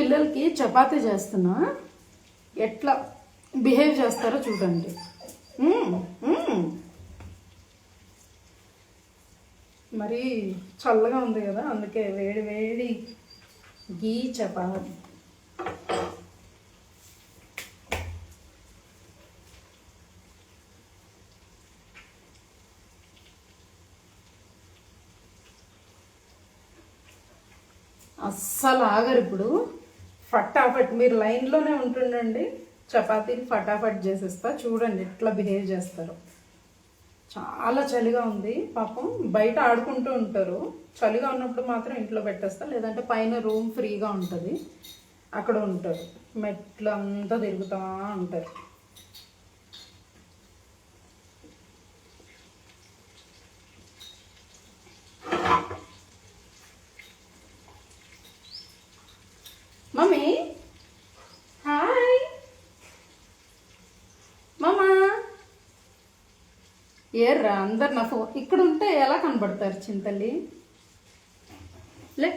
పిల్లలకి చపాతీ చేస్తున్నా, ఎట్లా బిహేవ్ చేస్తారో చూడండి. మరి చల్లగా ఉంది కదా, అందుకే వేడి వేడి గీ చపాతీ. అస్సలు ఆగరు ఇప్పుడు. ఫటాఫట్ మీరు లైన్లోనే ఉంటుండండి, చపాతీలు ఫటాఫట్ చేసేస్తా. చూడండి ఎట్లా బిహేవ్ చేస్తారు. చాలా చలిగా ఉంది పాపం, బయట ఆడుకుంటూ ఉంటారు. చలిగా ఉన్నప్పుడు మాత్రం ఇంట్లో పెట్టేస్తా, లేదంటే పైన రూమ్ ఫ్రీగా ఉంటుంది, అక్కడ ఉంటారు. మెట్లు అంతా తిరుగుతూ ఉంటారు. మమ్మీ హాయ్, మామా ఏర్రా అందరు నా ఫోన్ ఇక్కడ ఉంటే ఎలా కనబడతారు చింతల్లి? లే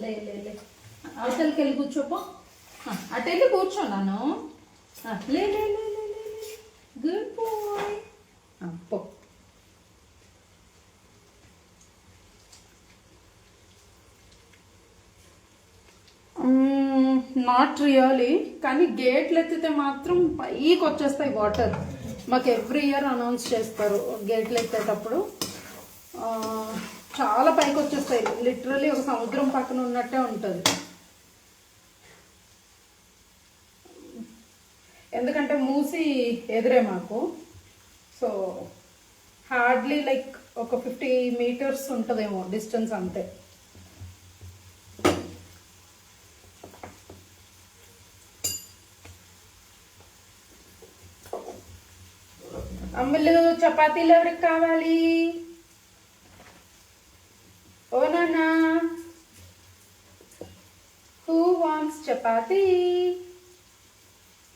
లే లే లే అవతలకి వెళ్ళి కూర్చోపో, అటు వెళ్ళి కూర్చోన్నాను. లే లే లే లే లే గుడ్ బాయ్. పో. నాట్ రియలీ, కానీ గేట్లు ఎత్తితే మాత్రం పైకి వచ్చేస్తాయి వాటర్. మాకు ఎవ్రీ ఇయర్ అనౌన్స్ చేస్తారు గేట్లు ఎత్తేటప్పుడు. చాలా పైకి వచ్చేస్తాయి, లిటరలీ ఒక సముద్రం పక్కన ఉన్నట్టే ఉంటుంది. ఎందుకంటే మూసి ఎదురే మాకు, సో హార్డ్లీ లైక్ ఒక 50 మీటర్స్ ఉంటుందేమో డిస్టెన్స్ అంతే. అమ్ములు చపాతీలు ఎవరికి కావాలి? ఓ నాన్నా, హూ వాంట్స్ చపాతీ?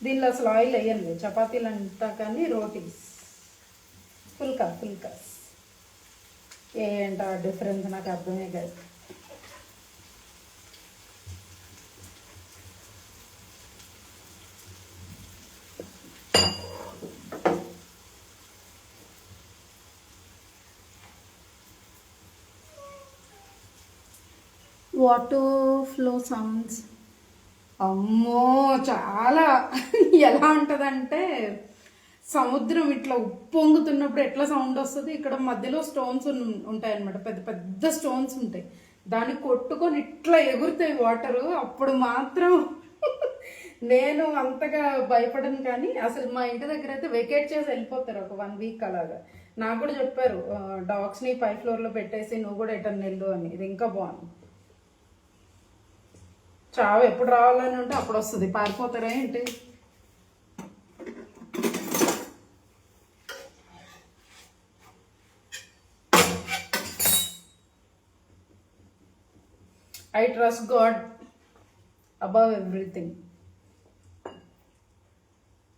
దీనిలో అసలు ఆయిల్ వేయండి, చపాతీలు అంటా కానీ రోటీస్ ఫుల్కాస్. ఏంటో డిఫరెన్స్ నాకు అర్థమే కాదు. వాటర్ ఫ్లో సౌండ్స్ అమ్మో చాలా ఎలా ఉంటుందంటే, సముద్రం ఇట్లా ఉప్పొంగుతున్నప్పుడు ఎట్లా సౌండ్ వస్తుంది, ఇక్కడ మధ్యలో స్టోన్స్ ఉంటాయన్నమాట, పెద్ద పెద్ద స్టోన్స్ ఉంటాయి, దాన్ని కొట్టుకొని ఇట్లా ఎగురుతాయి వాటరు. అప్పుడు మాత్రం నేను అంతగా భయపడను, కానీ అసలు మా ఇంటి దగ్గర అయితే వెకేట్ చేసి వెళ్ళిపోతారు ఒక 1 వీక్ అలాగా. నాకు కూడా చెప్పారు డాగ్స్ని 5th ఫ్లోర్లో పెట్టేసి నువ్వు కూడా ఎటన్నా వెళ్ళు అని. ఇది ఇంకా బాగుంది. చావు ఎప్పుడు రావాలని ఉంటే అప్పుడు వస్తుంది, పారిపోతారా ఏంటి? I trust God above everything.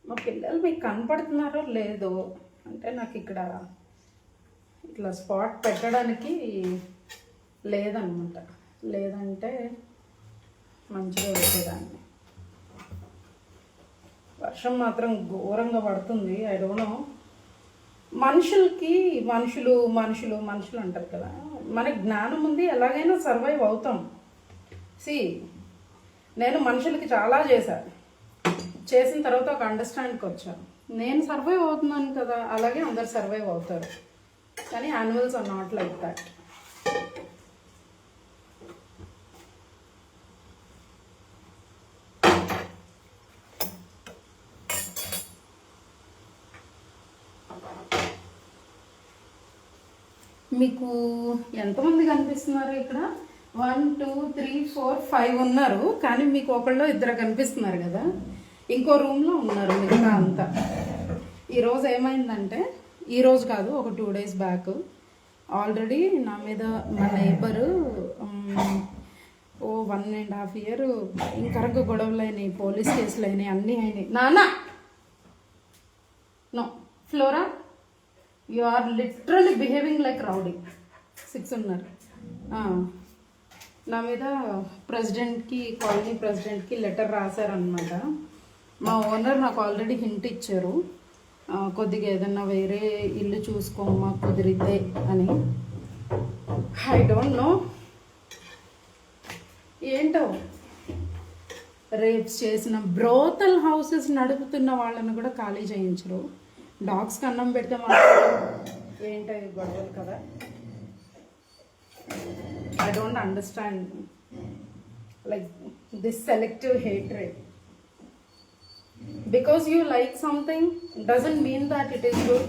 మా పిల్లలు మీకు కనపడుతున్నారో లేదో అంటే, నాకు ఇక్కడ ఇట్లా స్పాట్ పెట్టడానికి లేదనమాట, లేదంటే మంచిగా పెట్టేదాన్ని. వర్షం మాత్రం ఘోరంగా పడుతుంది. ఐ డోంట్ నో, మనుషులకి మనుషులు అంటారు కదా, మనకి జ్ఞానం ఉంది, ఎలాగైనా సర్వైవ్ అవుతాం. నేను మనుషులకి చాలా చేసిన తర్వాత ఒక అండర్స్టాండ్కి వచ్చాను. నేను సర్వైవ్ అవుతున్నాను కదా, అలాగే అందరు సర్వైవ్ అవుతారు. కానీ animals are not like that. మీకు ఎంతమంది కనిపిస్తున్నారు ఇక్కడ? 1 2 3 4 5 ఉన్నారు, కానీ మీకు ఒకళ్ళు ఇద్దరు కనిపిస్తున్నారు కదా, ఇంకో రూమ్లో ఉన్నారు మిగతా అంతా. ఈరోజు ఏమైందంటే, ఈరోజు కాదు ఒక 2 days బ్యాక్ ఆల్రెడీ నా మీద మా నైబరు 1.5 year భయంకరంగా గొడవలు అయినాయి, పోలీస్ కేసులు అయినాయి, అన్నీ అయినాయి. నానా no Flora, you are literally behaving like rowdy. 6 ఉన్నారు. నా మీద ప్రెసిడెంట్కి, కాలనీ ప్రెసిడెంట్కి లెటర్ రాశారనమాట. మా ఓనర్ నాకు ఆల్రెడీ హింట్ ఇచ్చారు, కొద్దిగా ఏదన్నా వేరే ఇల్లు చూసుకోమా కుదిరితే అని. ఐ డోంట్ నో ఏంటో, రేప్స్ చేసిన బ్రోతల్ హౌసెస్ నడుపుతున్న వాళ్ళని కూడా ఖాళీ చేయించరు. డాగ్స్కి అన్నం పెడితే మాత్రం ఏంటో గొడవలు కదా. I don't understand like this selective hatred. Because you like something doesn't mean that it is good.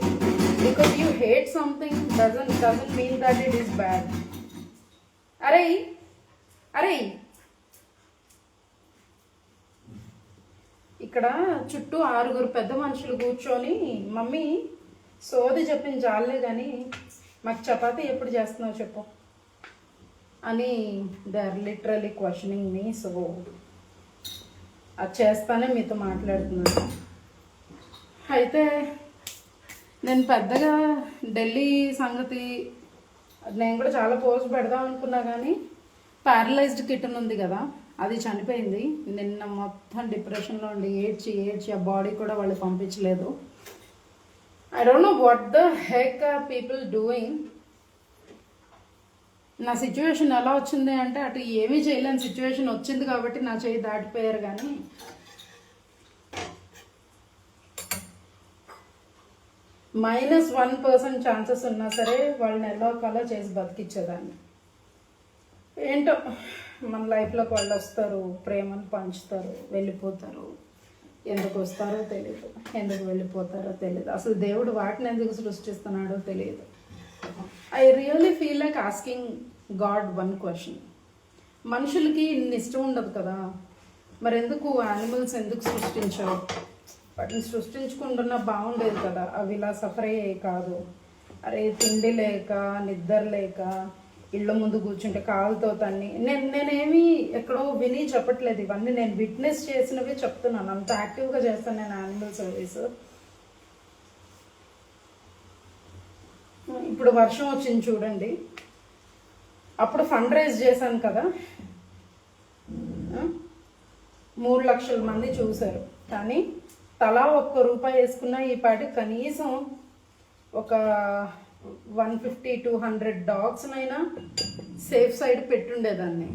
Because you hate something doesn't mean that it is bad. అరే ఇక్కడ చుట్టూ 6 పెద్ద మనుషులు కూర్చొని, మమ్మీ సోది చెప్పింది చాలే కానీ మాకు చపాతీ ఎప్పుడు చేస్తున్నావు చెప్పు అని they are literally questioning me. So అది చేస్తానే మీతో మాట్లాడుతున్నాను. అయితే నేను పెద్దగా ఢిల్లీ సంగతి నేను కూడా చాలా పోస్ట్ పెడదాం అనుకున్నా, కానీ ప్యారలైజ్డ్ కిటన్ ఉంది కదా, అది చనిపోయింది. నిన్న మొత్తం డిప్రెషన్లో ఉండి ఏడ్చి ఆ బాడీ కూడా వాళ్ళు పంపించలేదు. I don't know what the heck are people doing. నా సిచ్యువేషన్ ఎలా వచ్చింది అంటే, అటు ఏమీ చేయలేని సిచ్యువేషన్ వచ్చింది కాబట్టి నా చేయి దాటిపోయారు. కానీ -1% ఛాన్సెస్ ఉన్నా సరే వాళ్ళని ఎలా కలా చేసి బతికిచ్చేదాన్ని. ఏంటో మన లైఫ్లోకి వాళ్ళు వస్తారు, ప్రేమను పంచుతారు, వెళ్ళిపోతారు. ఎందుకు వస్తారో తెలియదు, ఎందుకు వెళ్ళిపోతారో తెలియదు. అసలు దేవుడు వాటిని ఎందుకు సృష్టిస్తున్నాడో తెలియదు. I really feel like asking God one question. మనుషులకి ఇన్ని ఇష్టం ఉండదు కదా, మరి ఎందుకు యానిమల్స్ ఎందుకు సృష్టించావు? వాటిని సృష్టించుకుంటున్నా బాగుండేది కదా, అవి ఇలా సఫర్ అయ్యాయి కాదు. అరే తిండి లేక, నిద్ర లేక, ఇళ్ళ ముందు కూర్చుంటే కాలుతో తన్ని. నేనేమి ఎక్కడో విని చెప్పట్లేదు, ఇవన్నీ నేను విట్నెస్ చేసినవి చెప్తున్నాను. అంత యాక్టివ్గా చేస్తాను నేను యానిమల్ సర్వీస్. ఇప్పుడు వర్షం వచ్చింది చూడండి, అప్పుడు ఫండ్ రైజ్ చేశాను కదా, 3 లక్షల మంది చూశారు. కానీ తలా ₹1 వేసుకున్న ఈ పాటి కనీసం ఒక 150-200 డాగ్స్నైనా సేఫ్ సైడ్ పెట్టుండేదాన్ని.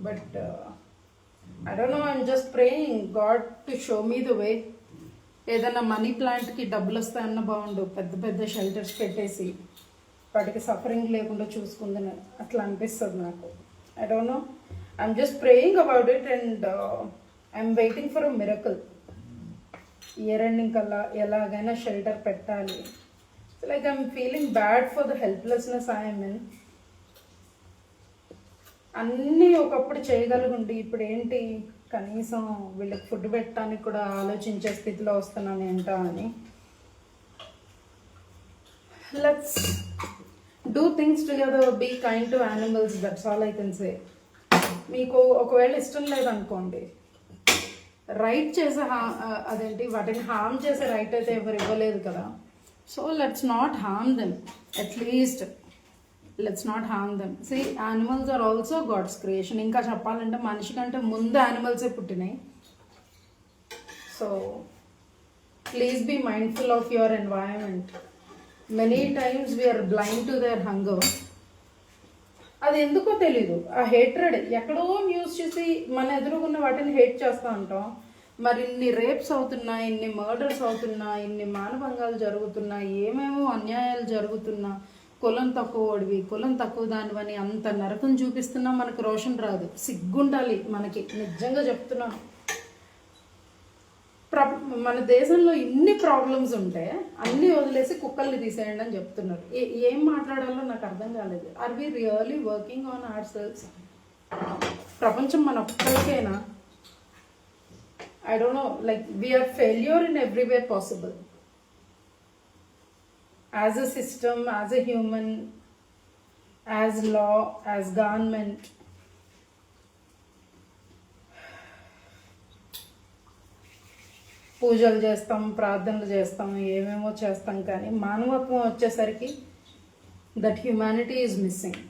But I don't know, I'm just praying God to show me the way. ఏదైనా మనీ ప్లాంట్కి డబ్బులు వస్తాయన్న బాగుండు, పెద్ద పెద్ద షెల్టర్స్ పెట్టేసి వాటికి సఫరింగ్ లేకుండా చూసుకుందని అట్లా అనిపిస్తుంది నాకు. I don't know, I'm just praying about it and I'm waiting for a miracle. Year ending కల్లా ఎలాగైనా షెల్టర్ పెట్టాలి. Like I'm feeling bad for the helplessness I am in. అన్నీ ఒకప్పుడు చేయగలుగుండి ఇప్పుడు ఏంటి, కనీసం వీళ్ళకి ఫుడ్ పెట్టడానికి కూడా ఆలోచించే స్థితిలో వస్తున్నాను ఏంటా అని. Let's do things together, be kind to animals, that's all I can say. మీకు ఒకవేళ ఇష్టం లేదనుకోండి, రైట్ చేసే అదేంటి వాటిని హార్మ్ చేసే రైట్ అయితే ఎవరు ఇవ్వలేదు కదా. So let's not harm them. At least let's not harm them. See, animals are also God's creation. ఇంకా చెప్పాలంటే మనిషి కంటే ముందు యానిమల్సే పుట్టినాయి. So please be mindful of your environment. Many times we are blind to their hunger. అది ఎందుకో తెలీదు, ఆ హేట్రెడ్ ఎక్కడో న్యూస్ చూసి మన ఎదురుగున్న వాటిని హేట్ చేస్తూ ఉంటాం. మరి ఇన్ని రేప్స్ అవుతున్నా, ఇన్ని మర్డర్స్ అవుతున్నా, ఇన్ని మానభంగాలు జరుగుతున్నా, ఏమేమో అన్యాయాలు జరుగుతున్నా, కులం తక్కువ ఓడివి, కులం తక్కువ దానివని అంత నరకం చూపిస్తున్నా మనకు రోషన్ రాదు. సిగ్గుండాలి మనకి, నిజంగా చెప్తున్నాను. మన దేశంలో ఇన్ని ప్రాబ్లమ్స్ ఉంటే అన్నీ వదిలేసి కుక్కల్ని తీసేయండి అని చెప్తున్నారు. ఏం మాట్లాడాలో నాకు అర్థం కాలేదు. Are we really working on our cells? ప్రపంచం మన ఒక్కరికేనా? I don't know, like we are failure in every way possible. As a system, as a human, as law, as government. పూజలు చేస్తాం, ప్రార్థనలు చేస్తాం, ఏమేమో చేస్తాం, కానీ మానవత్వం వచ్చేసరికి that humanity is missing.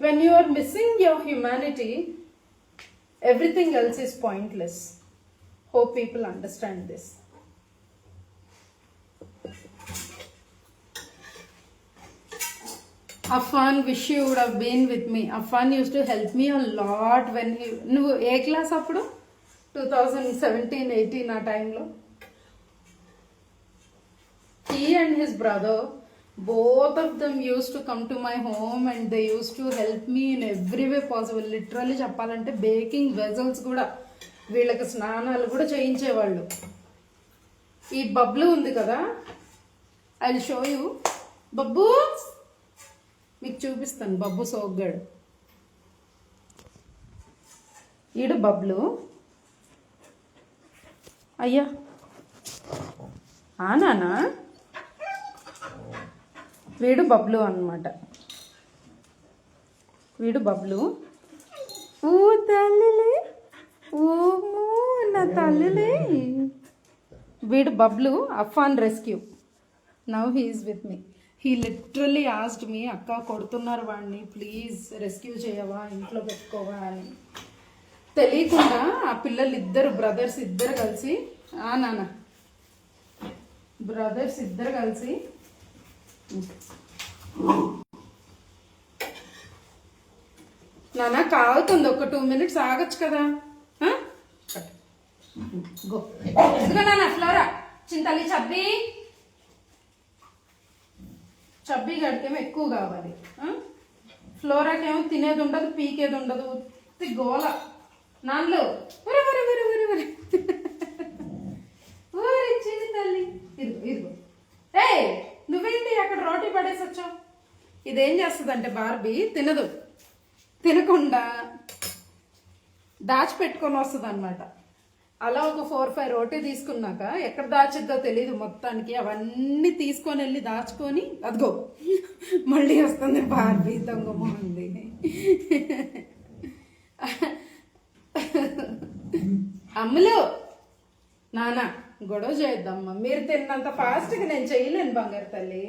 When you are missing your humanity, everything else is pointless. Hope people understand this. Afan, wish you would have been with me. Afan used to help me a lot when he... నువ్వు ఏ class అప్పుడు 2017-18 ఆ టైంలో. He and his brother, both of them used to come to my home and they used to help me in every way possible. Literally చెప్పాలంటే baking vessels కూడా, వీళ్ళకి స్నానాలు కూడా చేయించేవాళ్ళు. ఈ బబ్లు ఉంది కదా, I will show you. Babbu మీకు చూపిస్తాను. బబ్బు సోగ్గాడు. ఈడు బబ్లు. అయ్యా నానా, వీడు బబ్లు అన్నమాట. వీడు బబ్లు. ఓ తల్లిలే, ఓమో నా తల్లిలే. వీడు Bablu. Afan rescue. Now he is with me. He literally asked me, అక్క కొడుతున్నారు వాడిని, ప్లీజ్ రెస్క్యూ చేయవా, ఇంట్లో పెట్టుకోవా అని. తెలియకుండా ఆ పిల్లలు ఇద్దరు, బ్రదర్స్ ఇద్దరు కలిసి, నాన్న బ్రదర్స్ ఇద్దరు కలిసి నాన్న కాలుతుంది, ఒక 2 minutes ఆగచ్చు కదా. గో ఇదిగో నాన్న ఫ్లోరా. చింతలి చబ్బీ గడికేమో ఎక్కువ కావాలి. ఫ్లోరాకేమో తినేది ఉండదు, పీకేది ఉండదు, గోల. నాన్నలో చిన్ని తల్లి. ఇదిగో ఇదిగో. నువ్వేంటి అక్కడ రోటీ పడేసి వచ్చావు? ఇదేం చేస్తుందంటే బార్బీ తినదు, తినకుండా దాచిపెట్టుకొని వస్తుంది అనమాట. అలా ఒక 4-5 రోటీ తీసుకున్నాక ఎక్కడ దాచిద్దో తెలియదు మొత్తానికి. అవన్నీ తీసుకొని వెళ్ళి దాచుకొని అదిగో మళ్ళీ వస్తుంది బార్బీ. దొంగ మొహంది. అమ్మలు నాన్న గొడవ చేయొద్దమ్మా, మీరు తిన్నంత ఫాస్ట్గా నేను చేయలేను బంగారు తల్లి.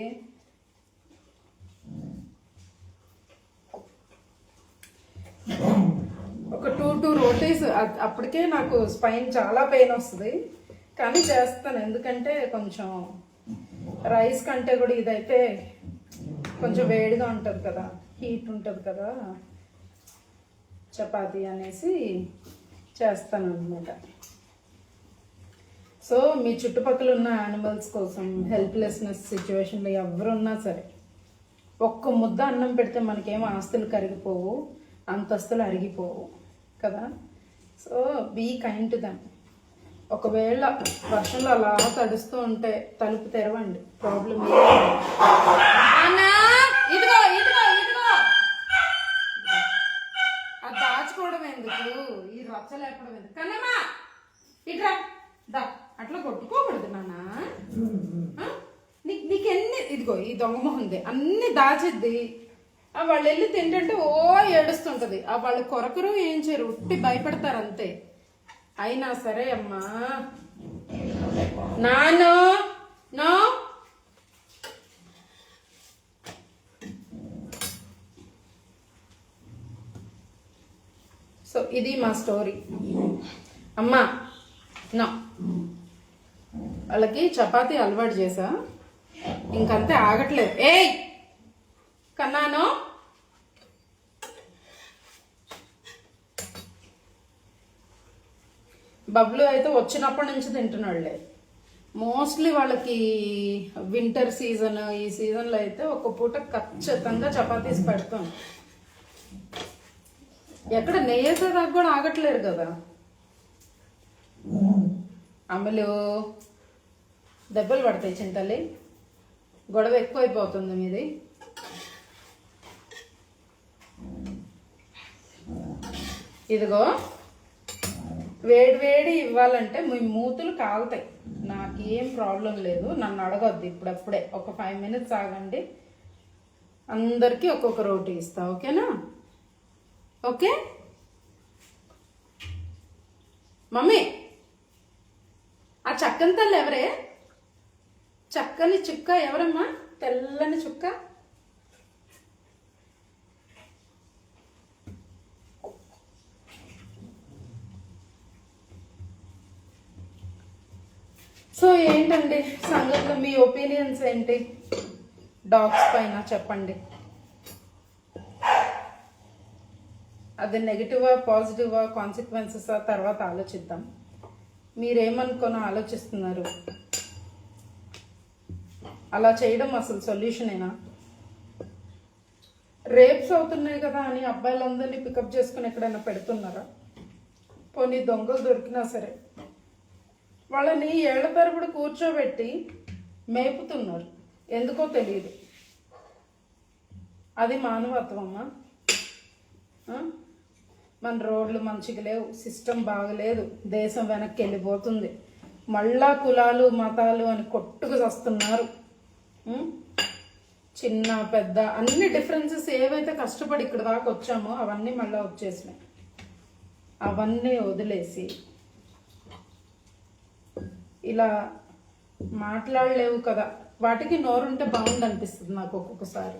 ఒక 2 రోటీస్. అప్పటికే నాకు స్పైన్ చాలా పెయిన్ వస్తుంది, కానీ చేస్తాను. ఎందుకంటే కొంచెం రైస్ కంటే కూడా ఇదైతే కొంచెం వేడిగా ఉంటుంది కదా, హీట్ ఉంటుంది కదా చపాతీ అనేసి చేస్తాను అనమాట. సో మీ చుట్టుపక్కల ఉన్న యానిమల్స్ కోసం, హెల్ప్లెస్నెస్ సిచ్యువేషన్లో ఎవరున్నా సరే, ఒక్క ముద్ద అన్నం పెడితే మనకేం ఆస్తులు కరిగిపోవు, అంతస్తులు అరిగిపోవు కదా. So be kind to them. ఒకవేళ వర్షంలో అలా తడుస్తూ ఉంటే తలుపు తెరవండి, ప్రాబ్లం ఇదిగో ఇదిగో ఇదిగో. అది దాచుకోవడం ఎందుకు, ఈ రచ్చ లేకపోవడం ఎందుకు? కన్నమ్మా ఇట్రా దా. అట్లా కొట్టుకోకూడదు నాన్న. నీకెన్ని ఇదిగో ఈ దొంగ మొహంది అన్ని దాచిద్ది. వాళ్ళు వెళ్ళి తింటుంటే ఓ ఏడుస్తుంటది. వాళ్ళు కొరకరు, ఏం చేయరు, ఉట్టి భయపడతారు అంతే. అయినా సరే అమ్మా నానో నో. సో ఇది మా స్టోరీ అమ్మా. నో వాళ్ళకి చపాతీ అలవాటు చేసా, ఇంకంతే ఆగట్లేదు. ఏయ్ కన్నాను. బబ్లు అయితే వచ్చినప్పటి నుంచి తింటున్నాడులే. మోస్ట్లీ వాళ్ళకి వింటర్ సీజన్, ఈ సీజన్లో అయితే ఒక పూట ఖచ్చితంగా చపాతీస్ పెడతాం. ఎక్కడ నెయ్యేసేదాకా కూడా ఆగట్లేరు కదా. అమ్మలు దెబ్బలు పడతాయి చింతల్లి, గొడవ ఎక్కువైపోతుంది మీది. ఇదిగో వేడి వేడి ఇవ్వాలంటే మీ మూతులు కాలుతాయి, నాకేం ప్రాబ్లం లేదు. నన్ను అడగొద్దు ఇప్పుడప్పుడే, ఒక 5 minutes ఆగండి. అందరికీ ఒక్కొక్క రోటీ ఇస్తా, ఓకేనా? Okay mummy. ఆ చక్కని తల్లి ఎవరే? చక్కని చుక్క ఎవరమ్మా? తెల్లని చుక్క. సో ఏంటండి సంగతిలో మీ ఒపీనియన్స్ ఏంటి డాగ్స్ పైన చెప్పండి. అది నెగిటివా పాజిటివా కాన్సిక్వెన్సెస్ తర్వాత ఆలోచిద్దాం. మీరేమనుకోనో ఆలోచిస్తున్నారు? అలా చేయడం అసలు సొల్యూషనేనా? రేప్స్ అవుతున్నాయి కదా అని అబ్బాయిలందరినీ పికప్ చేసుకుని ఎక్కడైనా పెడుతున్నారా? పోనీ దొంగలు దొరికినా సరే వాళ్ళని ఏళ్ల తరబడి కూర్చోబెట్టి మేపుతున్నారు, ఎందుకో తెలియదు. అది మానవత్వమా? మన రోడ్లు మంచిగా లేవు, సిస్టమ్ బాగలేదు, దేశం వెనక్కి వెళ్ళిపోతుంది, మళ్ళా కులాలు మతాలు అని కొట్టుకు వస్తున్నారు. చిన్న పెద్ద అన్ని డిఫరెన్సెస్ ఏవైతే కష్టపడి ఇక్కడ దాకా వచ్చామో అవన్నీ మళ్ళీ వచ్చేసినాయి. అవన్నీ వదిలేసి ఇలా మాట్లాడలేవు కదా, వాటికి నోరుంటే బాగుంది అనిపిస్తుంది నాకు ఒక్కొక్కసారి.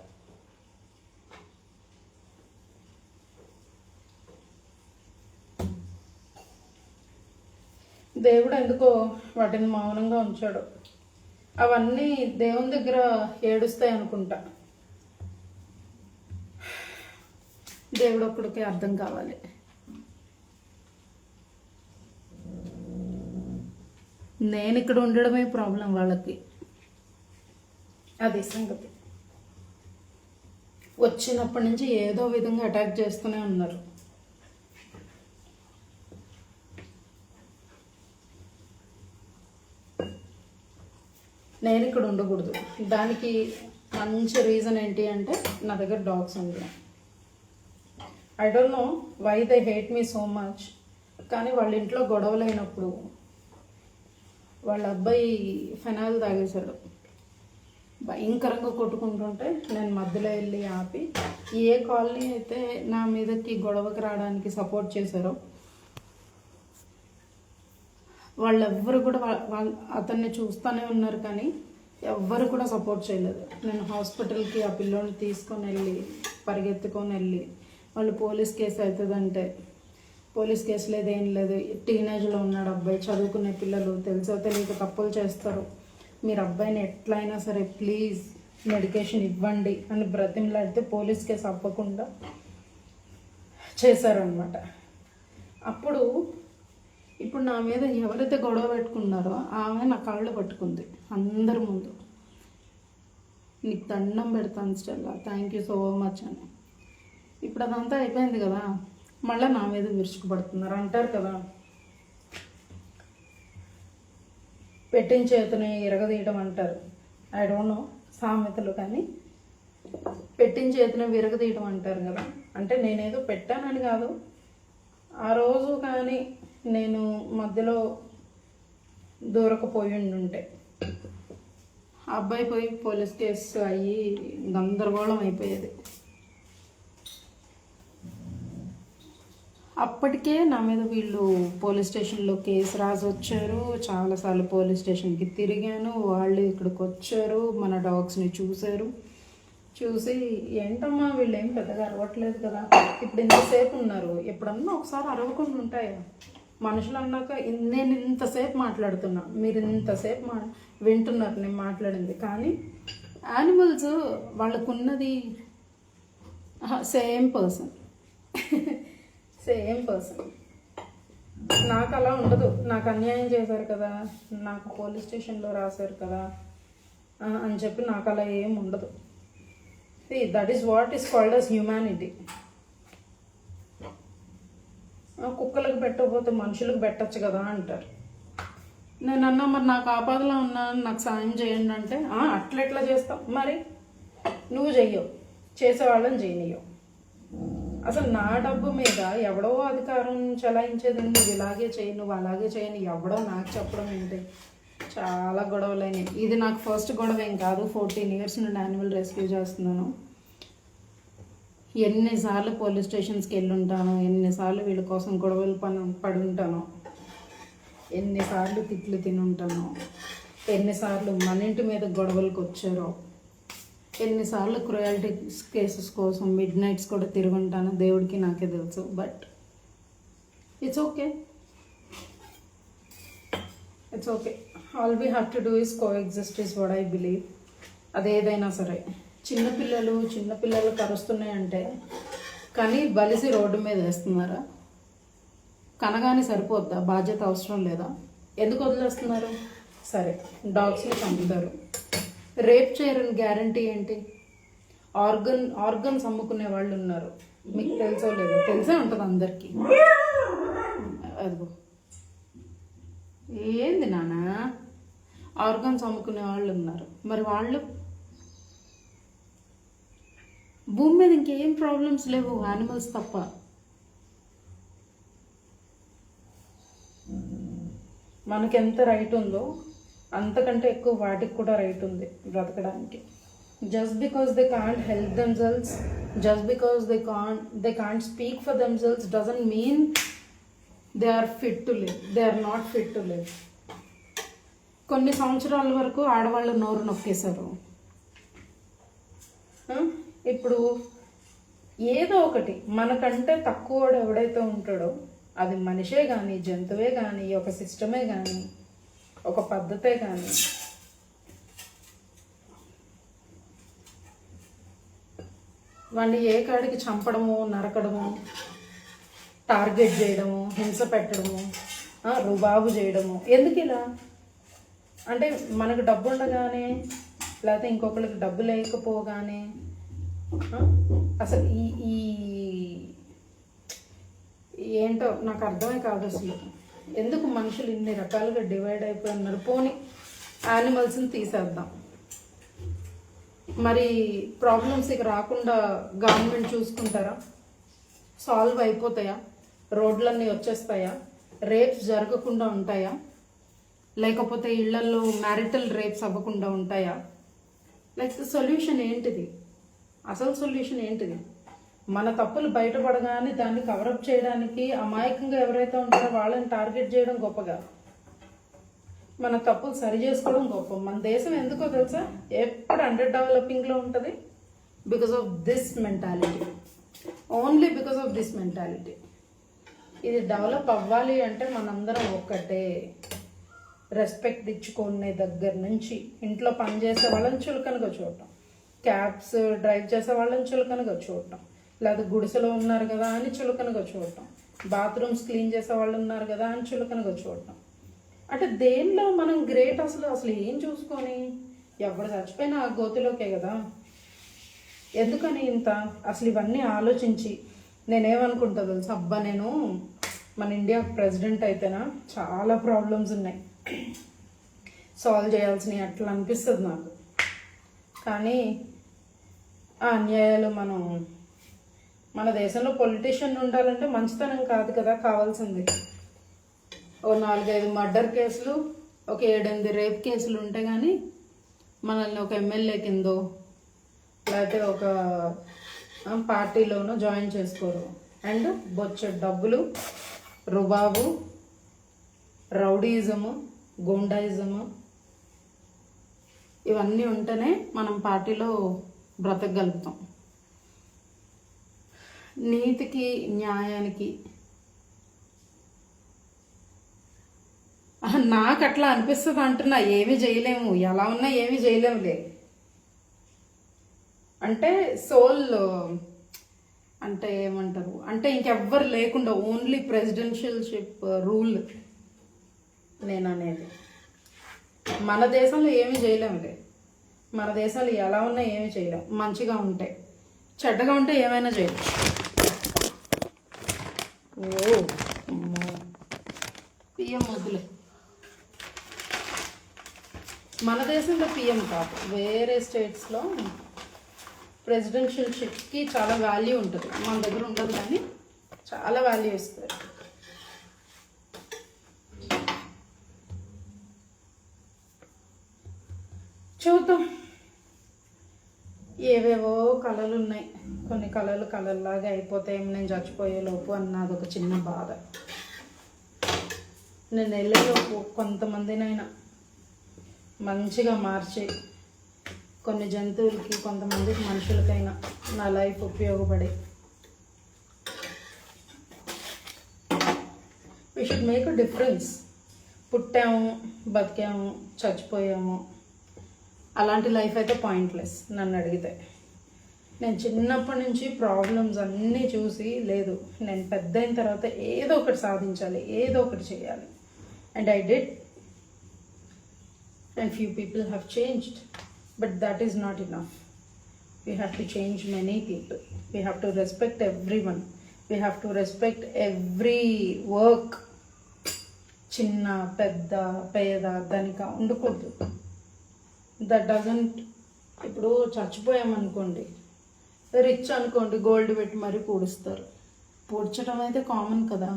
దేవుడు ఎందుకో వాటిని మౌనంగా ఉంచాడు. అవన్నీ దేవుని దగ్గర ఏడుస్తాయి అనుకుంటా. దేవుడు ఒక్కడికి అర్థం కావాలి. నేను ఇక్కడ ఉండడమే ప్రాబ్లం వాళ్ళకి, అది సంగతి. వచ్చినప్పటి నుంచి ఏదో విధంగా అటాక్ చేస్తూనే ఉన్నారు. నేను ఇక్కడ ఉండకూడదు. దానికి మంచి రీజన్ ఏంటి అంటే నా దగ్గర డాగ్స్ ఉండడం. I don't know why they hate me so much. కానీ వాళ్ళ ఇంట్లో గొడవలైనప్పుడు వాళ్ళ అబ్బాయి ఫెనాయిల్ తాగేశాడు, భయంకరంగా కొట్టుకుంటుంటే నేను మధ్యలో వెళ్ళి ఆపి, ఏ కాలనీ అయితే నా మీదకి గొడవకి రావడానికి సపోర్ట్ చేశారో వాళ్ళెవ్వరు కూడా అతన్ని చూస్తూనే ఉన్నారు, కానీ ఎవ్వరు కూడా సపోర్ట్ చేయలేదు. నేను హాస్పిటల్కి ఆ పిల్లోని తీసుకొని వెళ్ళి పరిగెత్తుకొని వెళ్ళి వాళ్ళు పోలీస్ కేసు అవుతుందంటే పోలీస్ కేసు లేదు, ఏం లేదు, టీనేజ్లో ఉన్నాడు అబ్బాయి, చదువుకునే పిల్లలు, తెలుసో తెలియక తప్పులు చేస్తారు, మీరు అబ్బాయిని ఎట్లయినా సరే ప్లీజ్ మెడికేషన్ ఇవ్వండి అని బ్రతిమలాడితే పోలీస్ కేసు అవ్వకుండా చేశారనమాట. అప్పుడు ఇప్పుడు నా మీద ఎవరైతే గొడవ పెట్టుకున్నారో ఆమె నా కాళ్ళు పట్టుకుంది అందరి ముందు, నీకు దండం పెడతాను Stella, thank you so much అని. ఇప్పుడు అదంతా అయిపోయింది కదా, మళ్ళీ నా మీద విరుచుకుపడుతున్నారు. అంటారు కదా, పెట్టిన చేతిని ఎరగదీయడం అంటారు. ఐ డోంట్ నో సామెతలు, కానీ పెట్టిన చేతిని విరగదీయడం అంటారు కదా. అంటే నేనేదో పెట్టానని కాదు, ఆ రోజు కానీ నేను మధ్యలో దూరకపోయి ఉంటే అబ్బాయి పోయి పోలీస్ కేసు అయ్యి గందరగోళం అయిపోయేది. అప్పటికే నా మీద వీళ్ళు పోలీస్ స్టేషన్లో కేసు రాసి వచ్చారు, చాలాసార్లు పోలీస్ స్టేషన్కి తిరిగాను, వాళ్ళు ఇక్కడికి వచ్చారు, మన డాగ్స్ని చూశారు. చూసి ఏంటమ్మా వీళ్ళు ఏం పెద్దగా అరవట్లేదు కదా, ఇప్పుడు ఇంతసేపు ఉన్నారు, ఎప్పుడన్నా ఒకసారి అరవకుండా ఉంటాయా? మనుషులు అన్నాక నేను ఇంతసేపు మాట్లాడుతున్నా, మీరు ఇంతసేపు వింటున్నారు నేను మాట్లాడింది. కానీ యానిమల్స్ వాళ్ళకున్నది సేమ్ పర్సన్ సేమ్ పర్సన్. నాకు అలా ఉండదు, నాకు అన్యాయం చేశారు కదా, నాకు పోలీస్ స్టేషన్లో రాశారు కదా అని చెప్పి నాకు అలా ఏం ఉండదు. That is what is called as humanity. కుక్కలకు పెట్టకపోతే మనుషులకు పెట్టచ్చు కదా అంటారు. నేను అన్నా మరి నాకు ఆపదలో ఉన్నాను, నాకు సాయం చేయండి అంటే అట్లెట్లా చేస్తావు, మరి నువ్వు చెయ్యవు, చేసేవాళ్ళని చేయనియవు. అసలు నా డబ్బు మీద ఎవడో అధికారం చలాయించేది, నువ్వు ఇలాగే చేయి, నువ్వు అలాగే చేయని ఎవడో నాకు చెప్పడం ఏంటి? చాలా గొడవలైనవి. ఇది నాకు ఫస్ట్ గొడవ ఏం కాదు, 14 years నుండి యానిమల్ రెస్క్యూ చేస్తున్నాను. ఎన్నిసార్లు పోలీస్ స్టేషన్స్కి వెళ్ళి ఉంటాను, ఎన్నిసార్లు వీళ్ళ కోసం గొడవలు పడి ఉంటాను, ఎన్నిసార్లు తిట్లు తిని ఉంటాను, ఎన్నిసార్లు మన ఇంటి మీద గొడవలకు వచ్చారో, ఎన్నిసార్లు క్రూయాలిటీ కేసెస్ కోసం మిడ్ నైట్స్ కూడా తిరుగుంటాను, దేవుడికి నాకే తెలుసు. But it's okay, it's okay. All we have to do is coexist is what I believe. అదేదైనా సరే చిన్నపిల్లలు కరుస్తున్నాయంటే కానీ బలిసి రోడ్డు మీద వేస్తున్నారా? కనగానే సరిపోద్దా? బాధ్యత అవసరం లేదా? ఎందుకు వదిలేస్తున్నారు? సరే, డాగ్స్ని చంపుతారు, రేప్ చేయరని గ్యారంటీ ఏంటి? ఆర్గన్స్ అమ్ముకునే వాళ్ళు ఉన్నారు, మీకు తెలుసో లేదో? తెలిసే ఉంటుంది అందరికీ. అదిగో ఏంది నాన్న, ఆర్గన్స్ అమ్ముకునే వాళ్ళు ఉన్నారు. మరి వాళ్ళు భూమి మీద ఇంకేం ప్రాబ్లమ్స్ లేవు యానిమల్స్ తప్ప. మనకెంత రైట్ ఉందో అంతకంటే ఎక్కువ వాటికి కూడా రైట్ ఉంది బ్రతకడానికి. Just because they can't help themselves, just because they can't speak for themselves doesn't mean they are fit to live. They are not fit to live. కొన్ని సంవత్సరాల వరకు ఆడవాళ్ళు నోరు నొక్కేశారు. ఇప్పుడు ఏదో ఒకటి మనకంటే తక్కువ ఎవడైతే ఉంటాడో, అది మనిషే కానీ, జంతువే కానీ, ఒక సిస్టమే కానీ, ఒక పద్ధతే కానీ, వాడిని ఏ కాడికి చంపడము, నరకడము, టార్గెట్ చేయడము, హింస పెట్టడము, రుబాబు చేయడము ఎందుకు ఇలా? అంటే మనకు డబ్బు ఉండగానే, లేకపోతే ఇంకొకరికి డబ్బు లేకపోగానే, అసలు ఈ ఏంటో నాకు అర్థమే కాదు అసలు. ఎందుకు మనుషులు ఇన్ని రకాలుగా డివైడ్ అయిపోయినారు? పోనీ యానిమల్స్ని తీసేద్దాం, మరి ప్రాబ్లమ్స్ ఇక రాకుండా గవర్నమెంట్ చూసుకుంటారా? సాల్వ్ అయిపోతాయా? రోడ్లన్నీ వచ్చేస్తాయా? రేప్స్ జరగకుండా ఉంటాయా? లేకపోతే ఇళ్లలో మ్యారిటల్ రేప్స్ అవ్వకుండా ఉంటాయా? లైక్ సొల్యూషన్ ఏంటిది? అసలు సొల్యూషన్ ఏంటిది? మన తప్పులు బయటపడగానే దాన్ని కవరప్ చేయడానికి అమాయకంగా ఎవరైతే ఉంటారో వాళ్ళని టార్గెట్ చేయడం గొప్పగా, మన తప్పులు సరి చేసుకోవడం గొప్ప. మన దేశం ఎందుకో తెలుసా ఎప్పుడు అండర్ డెవలపింగ్లో ఉంటుంది? Because of this mentality, only because of this mentality. ఇది డెవలప్ అవ్వాలి అంటే మనందరం ఒక్కటే. రెస్పెక్ట్ ఇచ్చుకునే దగ్గర నుంచి, ఇంట్లో పనిచేసే వాళ్ళని చులకనగా చూడటం, క్యాబ్స్ డ్రైవ్ చేసే వాళ్ళని చులకనగా చూడటం, లేదా గుడిసెలో ఉన్నారు కదా అని చులకనగా చూడటం, బాత్రూమ్స్ క్లీన్ చేసే వాళ్ళు ఉన్నారు కదా అని చులకనగా చూడటం. అంటే దేనిలో మనం గ్రేట్? అసలు ఏం చూసుకొని? ఎవరు చచ్చిపోయినా ఆ గోతిలోకే కదా. ఎందుకని ఇంత? అసలు ఇవన్నీ ఆలోచించి నేనేమనుకుంటా తెలుసు, అబ్బా నేను మన ఇండియా ప్రెసిడెంట్ అయితేనా చాలా ప్రాబ్లమ్స్ ఉన్నాయి సాల్వ్ చేయాల్సినవి అట్లా అనిపిస్తుంది నాకు. కానీ ఆ అన్యాయాలు మన దేశంలో పొలిటీషియన్ ఉండాలంటే మంచితనం కాదు కదా కావాల్సింది. ఓ 4-5 మర్డర్ కేసులు, ఒక 7-8 రేప్ కేసులు ఉంటే కానీ మనల్ని ఒక ఎమ్మెల్యే కిందో లేకపోతే ఒక పార్టీలోనో జాయిన్ చేసుకోరు. అండ్ బొచ్చడు డబ్బులు, రుబాబు, రౌడీజము, గూండాయిజము ఇవన్నీ ఉంటేనే మనం పార్టీలో బ్రతకగలుగుతాం. నీతికి న్యాయానికి నాకు అట్లా అనిపిస్తుంది అంటున్నా. ఏమీ చేయలేము, ఎలా ఉన్నా ఏమీ చేయలేములే. అంటే సోల్ అంటే ఏమంటారు అంటే ఇంకెవ్వరు లేకుండా ఓన్లీ ప్రెసిడెన్షియల్షిప్ రూల్ నేను అనేది. మన దేశంలో ఏమీ చేయలేములే. మన దేశాలు ఎలా ఉన్నా ఏమీ చేయలేం. మంచిగా ఉంటే, చెడ్డగా ఉంటే ఏమైనా చేయలేం. ఓ పిఎం వద్దులే. మన దేశంలో పిఎం కాదు, వేరే స్టేట్స్లో ప్రెసిడెన్షియల్షిప్కి చాలా వాల్యూ ఉంటుంది. మన దగ్గర ఉండదు కానీ చాలా వాల్యూ ఇస్తారు. చూద్దాం. ఏవేవో కళలు ఉన్నాయి, కొన్ని కళలు కళల్లాగా అయిపోతాయి నేను చచ్చిపోయే లోపు అన్నది ఒక చిన్న బాధ. నేను వెళ్ళేలోపు కొంతమందినైనా మంచిగా మార్చి కొన్ని జంతువులకి, కొంతమందికి మనుషులకైనా నా లైఫ్ ఉపయోగపడే. We should make a difference. పుట్టాము, బతికాము, చచ్చిపోయాము, అలాంటి లైఫ్ అయితే పాయింట్లెస్ నన్ను అడిగితే. నేను చిన్నప్పటి నుంచి ప్రాబ్లమ్స్ అన్నీ చూసి, లేదు నేను పెద్ద అయిన తర్వాత ఏదో ఒకటి సాధించాలి, ఏదో ఒకటి చేయాలి. And I did. And few people have changed, but that is not enough. We have to change many people. We have to respect every one. We have to respect every work. చిన్న, పెద్ద, పేద, ధనిక ఉండకూడదు. That doesn't. ఇప్పుడు చచ్చిపోయామనుకోండి, rich అనుకోండి, gold పెట్టి మరీ పూడుస్తారు. పూడ్చడం అయితే కామన్ కదా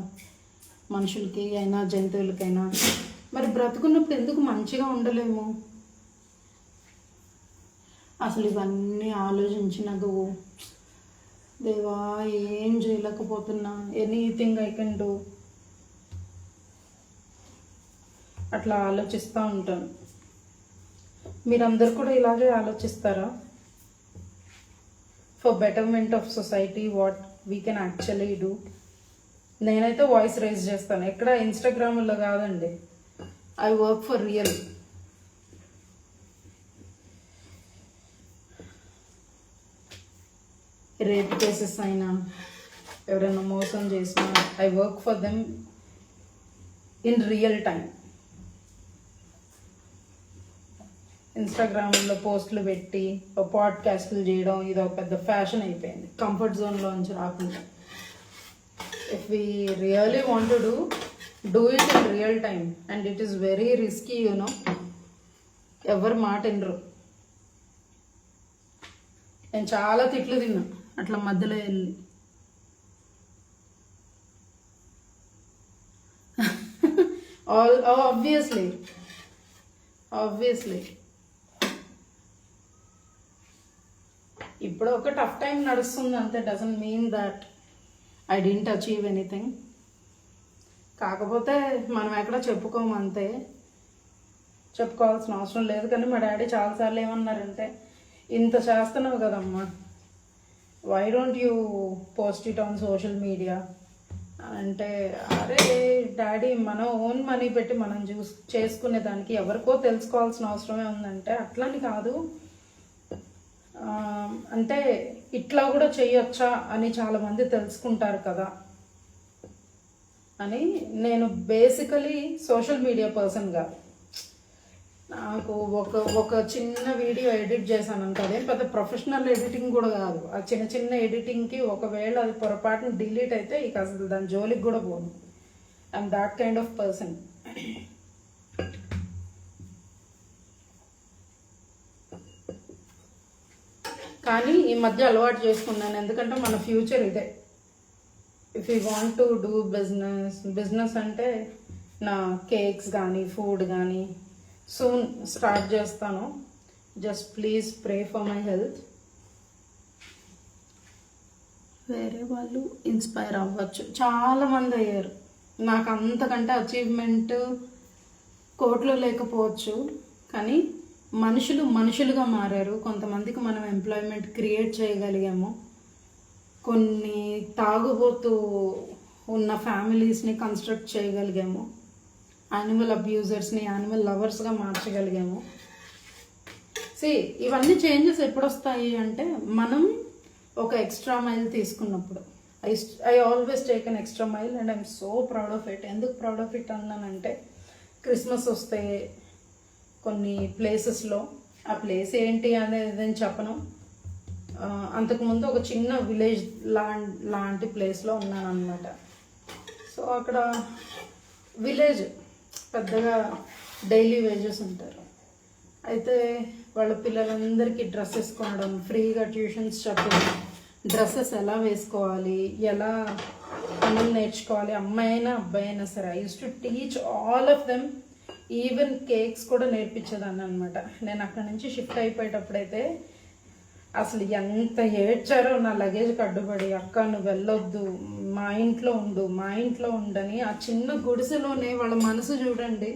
మనుషులకి అయినా జంతువులకైనా. మరి బ్రతుకున్నప్పుడు ఎందుకు మంచిగా ఉండలేము? అసలు ఇవన్నీ ఆలోచించినదు, దేవా ఏం చేయలేకపోతున్నా, ఎనీథింగ్ ఐ కెన్ డూ, అట్లా ఆలోచిస్తూ ఉంటాను. మీరందరూ కూడా ఇలాగే ఆలోచిస్తారా? For betterment of society, what we can actually do. నేనైతే వాయిస్ రైజ్ చేస్తాను, ఎక్కడ ఇన్స్టాగ్రామ్లో కాదండి. I work for real. Rape cases అయినా, ఎవరైనా మోసం చేసినా, I work for them in real time. ఇన్స్టాగ్రామ్లో పోస్టులు పెట్టి పాడ్కాస్ట్లు చేయడం ఇది ఒక పెద్ద ఫ్యాషన్ అయిపోయింది, కంఫర్ట్ జోన్లోంచి రాకుండా. If we really want to do it in real time, and it is very risky, you know. ఎవరు మాట వినరు. నేను చాలా తిట్లు తిన్నా అట్లా మధ్యలో వెళ్ళి. ఆబ్వియస్లీ ఇప్పుడు ఒక టఫ్ టైం నడుస్తుంది అంతే. Doesn't mean that I didn't achieve anything. కాకపోతే మనం ఎక్కడ చెప్పుకోము అంతే, చెప్పుకోవాల్సిన అవసరం లేదు. కానీ మా డాడీ చాలాసార్లు ఏమన్నారంటే, ఇంత చేస్తున్నావు కదమ్మా, why don't you post it on social media అంటే, అరే డాడీ మన ఓన్ మనీ పెట్టి మనం చేసుకునే దానికి ఎవరికో తెలుసుకోవాల్సిన అవసరమే ఉందంటే, అట్లని కాదు, అంటే ఇట్లా కూడా చేయొచ్చా అని చాలామంది తెలుసుకుంటారు కదా అని. నేను బేసికలీ సోషల్ మీడియా పర్సన్ కాదు. నాకు ఒక చిన్న వీడియో ఎడిట్ చేశాను అంత, అదేం పెద్ద ప్రొఫెషనల్ ఎడిటింగ్ కూడా కాదు. ఆ చిన్న ఎడిటింగ్కి ఒకవేళ అది పొరపాటున డిలీట్ అయితే ఇక అసలు దాని జోలికి కూడా పోను. I'm that kind of person. కానీ ఈ మధ్య అలవాటు చేసుకున్నాను, ఎందుకంటే మన ఫ్యూచర్ ఇదే. If you want to do business అంటే నా కేక్స్ కానీ ఫుడ్ కానీ సూన్ స్టార్ట్ చేస్తాను. Just please pray for my health. వేరే వాళ్ళు ఇన్స్పైర్ అవ్వచ్చు, చాలామంది అయ్యారు. నాకు అంతకంటే అచీవ్మెంట్ కోట్లో లేకపోవచ్చు, కానీ మనుషులుగా మారారు. కొంతమందికి మనం ఎంప్లాయ్మెంట్ క్రియేట్ చేయగలిగాము. కొన్ని తాగుబోతూ ఉన్న ఫ్యామిలీస్ని కన్స్ట్రక్ట్ చేయగలిగాము. యానిమల్ అబ్యూజర్స్ని యానిమల్ లవర్స్గా మార్చగలిగాము. ఇవన్నీ చేంజెస్ ఎప్పుడు వస్తాయి అంటే, మనం ఒక ఎక్స్ట్రా మైల్ తీసుకున్నప్పుడు. I always take an extra mile and I'm so proud of it. ఎందుకు ప్రౌడ్ ఆఫ్ ఇట్ అన్నానంటే, క్రిస్మస్ వస్తే కొన్ని ప్లేసెస్లో, ఆ ప్లేస్ ఏంటి అనేది చెప్పను, అంతకుముందు ఒక చిన్న విలేజ్ లాంటి ప్లేస్లో ఉన్నాను అనమాట. సో అక్కడ విలేజ్ పెద్దగా డైలీ వేజెస్ ఉంటారు. అయితే వాళ్ళ పిల్లలందరికీ డ్రెస్సెస్ కొనడం, ఫ్రీగా ట్యూషన్స్ చెప్పడం, డ్రెస్సెస్ ఎలా వేసుకోవాలి, ఎలా పనులు నేర్చుకోవాలి, అమ్మాయి అయినా అబ్బాయి అయినా సరే. I use to teach all of them. Even cakes కూడా నేర్పించేదాన్ని అనమాట. నేను అక్కడి నుంచి షిఫ్ట్ అయిపోయేటప్పుడైతే అసలు ఎంత ఏడ్చారో నా లగేజ్కి అడ్డుపడి, అక్క నువ్వు వెళ్ళొద్దు, మా ఇంట్లో ఉండని. ఆ చిన్న గుడిసెలోనే వాళ్ళ మనసు చూడండి,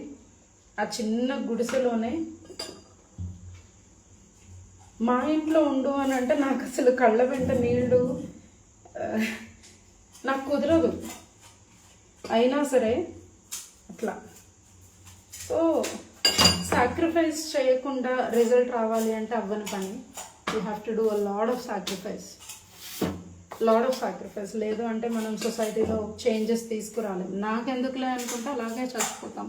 ఆ చిన్న గుడిసెలోనే మా ఇంట్లో ఉండు అని అంటే నాకు అసలు కళ్ళ వెంట నీళ్ళు, నాకు కుదరదు. అయినా సరే అట్లా సో సాక్రిఫైస్ చేయకుండా రిజల్ట్ రావాలి అంటే అవ్వని పని. You have to do a lot of sacrifice. లేదు అంటే మనం సొసైటీలో చేంజెస్ తీసుకురాలేము. నాకెందుకులే అనుకుంటే అలాగే చచ్చిపోతాం.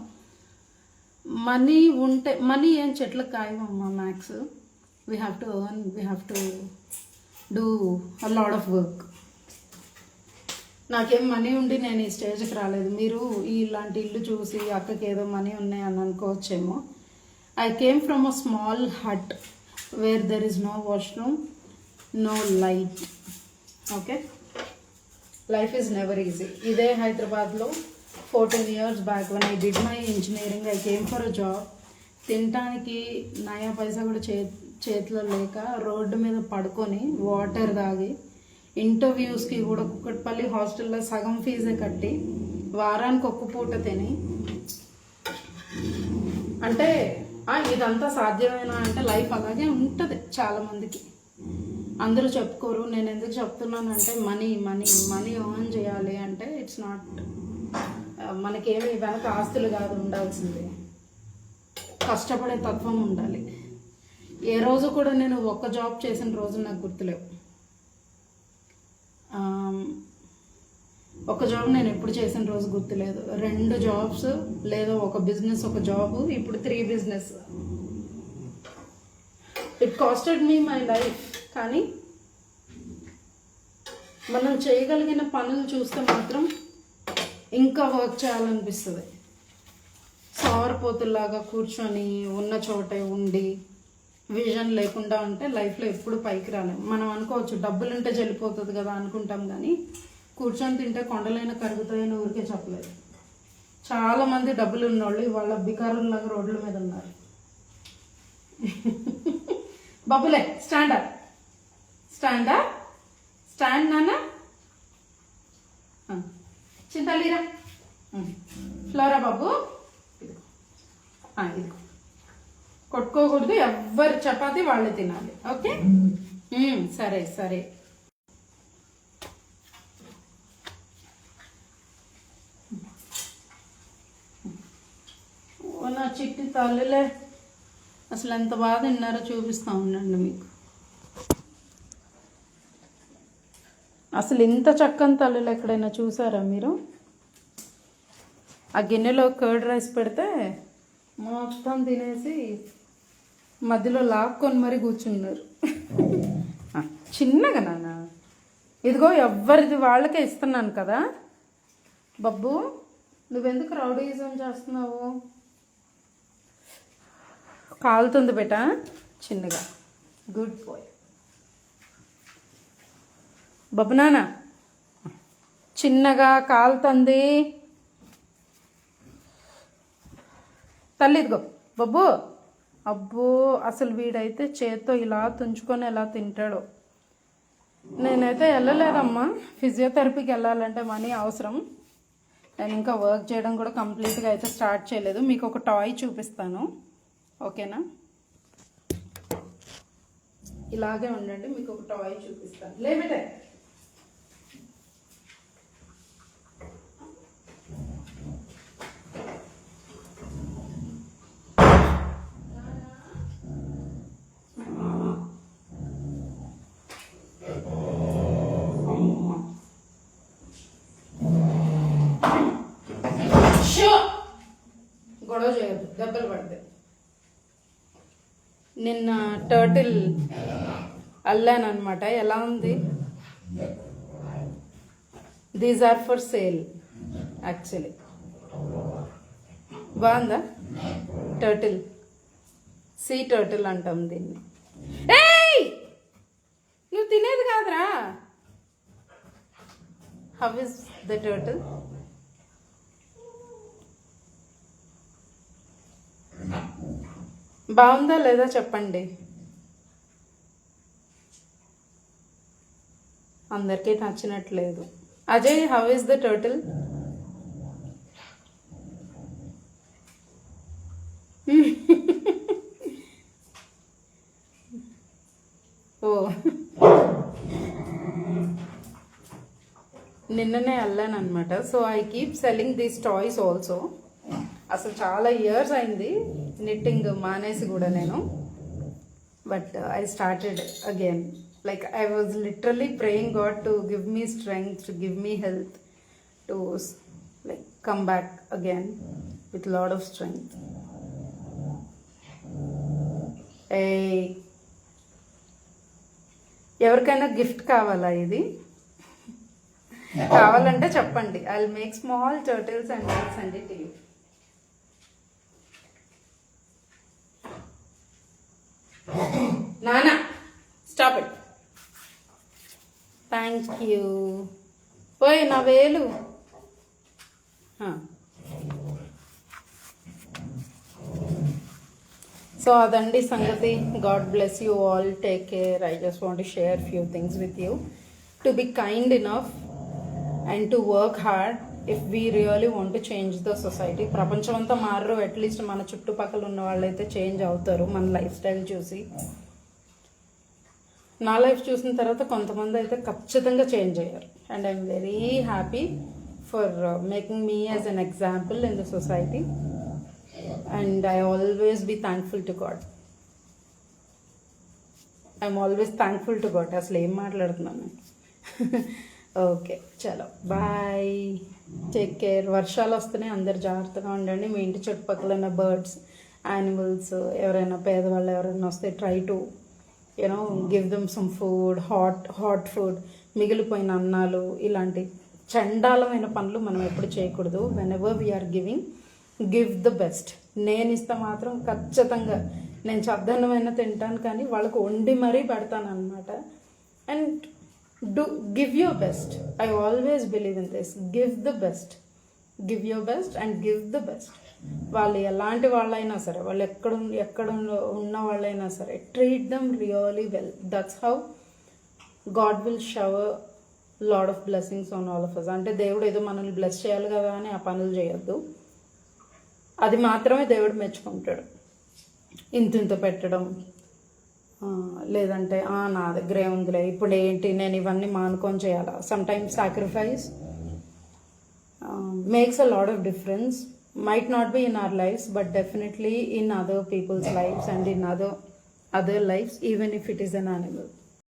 మనీ ఉంటే, మనీ ఏం చెట్లకు కాయమమ్మా Max. We have to earn, we have to do a lot of work. నాకేం మనీ ఉండి నేను ఈ స్టేజ్కి రాలేదు. మీరు ఇలాంటి ఇల్లు చూసి అక్కకి ఏదో మనీ ఉన్నాయని అనుకోవచ్చేమో. I came from a small hut where there is no washroom, no light. Okay, life is never easy. ఇదే హైదరాబాద్లో 14 years back when I did my engineering, I came for a job. తినటానికి నయా పైసా కూడా చేతిలో లేక road మీద పడుకొని water తాగి ఇంటర్వ్యూస్కి కూడా కుక్కట్పల్లి హాస్టల్లో సగం ఫీజే కట్టి వారానికి ఒక్క పూట తిని, అంటే ఇదంతా సాధ్యమేనా అంటే లైఫ్ అలాగే ఉంటుంది చాలామందికి. అందరూ చెప్పుకోరు. నేను ఎందుకు చెప్తున్నానంటే మనీ ఎర్న్ చేయాలి అంటే ఇట్స్ నాట్, మనకేమి వెనక ఆస్తులు కాదు ఉండాల్సిందే, కష్టపడే తత్వం ఉండాలి. ఏ రోజు కూడా నేను ఒక్క జాబ్ చేసిన రోజు నాకు గుర్తులేవు. ఒక జాబ్ నేను ఎప్పుడు చేసిన రోజు గుర్తులేదు. 2 jobs లేదా ఒక బిజినెస్, ఒక జాబ్, ఇప్పుడు 3 business. It costed me my life. కానీ మనం చేయగలిగిన పనులు చూస్తే మాత్రం ఇంకా వర్క్ చేయాలనిపిస్తుంది. సోమరిపోతుల్లాగా కూర్చొని ఉన్న చోటే ఉండి విజన్ లేకుండా ఉంటే లైఫ్లో ఎప్పుడు పైకి రాలేము. మనం అనుకోవచ్చు డబ్బులుంటే చెల్లిపోతుంది కదా అనుకుంటాం, కానీ కూర్చొని తింటే కొండలైన కరుగుతాయని ఊరికే చెప్పలేదు. చాలామంది డబ్బులు ఉన్నోళ్ళు వాళ్ళ బికారుల్లాగా రోడ్ల మీద ఉన్నారు. బబ్బులే స్టాండ్ నాన్న, చింతలీరా, ఫ్లోరా బాబు, ఇదిగో కొట్టుకోకూడదు, ఎవ్వరు చపాతి వాళ్ళే తినాలి. ఓకే, సరే. నా చిట్టి తల్లులే, అసలు ఎంత బాగా తిన్నారో చూపిస్తా ఉండండి మీకు. అసలు ఇంత చక్కని తల్లులు ఎక్కడైనా చూసారా మీరు? ఆ గిన్నెలో కర్డ్ రైస్ పెడితే మొత్తం తినేసి మధ్యలో లాక్కొని మరీ కూర్చున్నారు. చిన్నగా నాన్న, ఇదిగో ఎవరిది వాళ్ళకే ఇస్తున్నాను కదా. బబ్బు, నువ్వెందుకు రౌడీజం చేస్తున్నావు? కాలుతుంది బేటా, చిన్నగా. గుడ్ బాయ్ బబ్బు. నాన్న చిన్నగా కాలుతుంది తల్లి. ఇదిగో బబ్బు. అబ్బో, అసలు వీడైతే చేత్తో ఇలా తుంచుకొని ఎలా తింటాడో. నేనైతే వెళ్ళలేదమ్మా, ఫిజియోథెరపీకి వెళ్ళాలంటే మనీ అవసరం. నేను ఇంకా వర్క్ చేయడం కూడా కంప్లీట్గా అయితే స్టార్ట్ చేయలేదు. మీకు ఒక టాయ్ చూపిస్తాను, ఓకేనా? ఇలాగే ఉండండి, మీకు ఒక టాయ్ చూపిస్తాను. లేబెటే గొడవ చేయొద్దు, దెబ్బలు పడతాయి. నిన్న టర్టిల్ అల్లాను అనమాట. ఎలా ఉంది? These are for sale actually. బాగుందా? టర్టిల్, సీ టర్టిల్ అంటాం దీన్ని. ఏయ్, నువ్వు తినేది కాదురా. How is the turtle? బాగుందా లేదా చెప్పండి. అందరికీ నచ్చినట్లేదు. Ajay, how is the turtle? ఓ, నిన్ననే అల్లాను అనమాట. So I keep selling these toys also. అసలు చాలా ఇయర్స్ అయింది నిట్టింగ్ మానేసి కూడా నేను. But I started again. Like I was literally praying God to give me strength, to give me health, to like come back again with lot of strength. ఎవరికైనా gift కావాలా? ఇది కావాలంటే చెప్పండి. I will make small turtles and send it to you. నానా stop it. Thank you. పోయి నా వేలు. So అదండి సంగతి. God bless you all. Take care. I just want to share few things with you. To be kind enough and to work hard if we really want to change the society. ప్రపంచం అంతా మారరు, at least మన చుట్టుపక్కల ఉన్న వాళ్ళైతే change అవుతారు మన life style చూసి. నా లైఫ్ చూసిన తర్వాత కొంతమంది అయితే ఖచ్చితంగా చేంజ్ అయ్యారు. And I'm very happy for making me as an example in the society. And I always be thankful to God. I'm always thankful to God. అసలు ఏం మాట్లాడుతున్నాను. ఓకే చలో బాయ్. Take care. వర్షాలు వస్తున్నాయి, అందరు జాగ్రత్తగా ఉండండి. మీ ఇంటి చుట్టుపక్కల ఉన్న బర్డ్స్, యానిమల్స్, ఎవరైనా పేదవాళ్ళు ఎవరైనా వస్తే try to you know give them some food, hot food. మిగిలిపోయిన అన్నాలు, ఇలాంటి చండాలమైన పనులు మనం ఎప్పుడు చేయకూడదు. Whenever we are giving, give the best. నేను ఇస్తే మాత్రం ఖచ్చితంగా నేను చద్దన్నమైనా తింటాను, కానీ వాళ్ళకు వండి మరీ పెడతాను అనమాట. And give your best. I always believe in this. Give the best. Give your best and give the best. వాళ్ళు ఎలాంటి వాళ్ళైనా సరే, వాళ్ళు ఎక్కడ ఉన్న వాళ్ళైనా సరే, treat them really well. That's how God will shower lot of blessings on all of us. అంటే దేవుడు ఏదో మనల్ని బ్లెస్ చేయాలి కదా అని ఆ పనులు చేయొద్దు. అది మాత్రమే దేవుడు మెచ్చుకుంటాడు. ఇంత పెట్టడం, లేదంటే నా దగ్గరే ఉందిలే ఇప్పుడు ఏంటి నేను ఇవన్నీ మానుకొని చేయాలా. Sometimes sacrifice makes a lot of difference. Might not be in our lives, but definitely in other people's lives and in other lives, even if it is an animal.